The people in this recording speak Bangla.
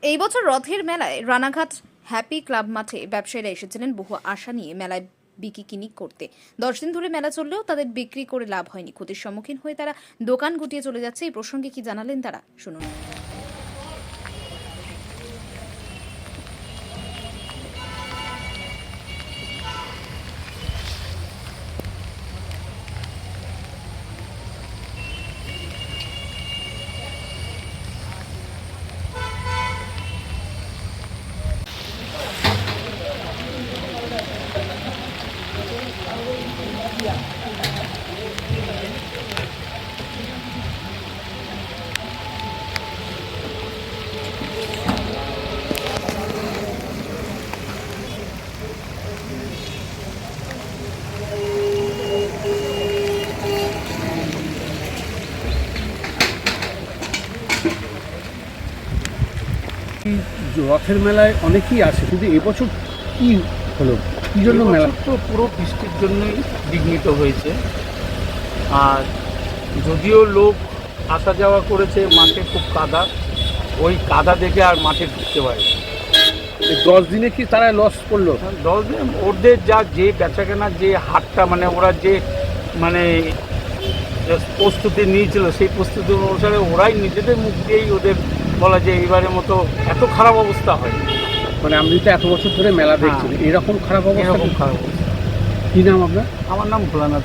এই বছর রথের মেলায় রানাঘাট হ্যাপি ক্লাব মাঠে ব্যবসায়ীরা এসেছিলেন বহু আশা নিয়ে মেলায় বিকিকিনি করতে। 10 দিন ধরে মেলা চললেও তাদের বিক্রি করে লাভ হয়নি। ক্ষতির সম্মুখীন হয়ে তারা দোকান গুটিয়ে চলে যাচ্ছে। এই প্রসঙ্গে কি জানালেন তারা, শুনুন। রথের মেলায় অনেকেই আসে, কিন্তু এবছর কি হলো, কি জন্য মেলা? তো পুরো বৃষ্টির জন্যই বিঘ্নিত হয়েছে। আর যদিও লোক আসা যাওয়া করেছে, মাঠে খুব কাদা, ওই কাদা দেখে আর মাঠে ঢুকতে পারে। 10 দিনে কি তারা লস করলো? 10 দিন ওদের যে বেচাকেনার যে হাটটা, মানে ওরা যে মানে প্রস্তুতি নিয়েছিল, সেই প্রস্তুতি অনুসারে ওরাই নিজেদের মুখ দিয়েই ওদের বলা যে এইবারের মতো এত খারাপ অবস্থা হয়। মানে আপনি তো এত বছর ধরে মেলা দেখছেন, এরকম খারাপ অবস্থা? এরকম খারাপ অবস্থা। কি নাম আপনার? আমার নাম ভোলানাথ।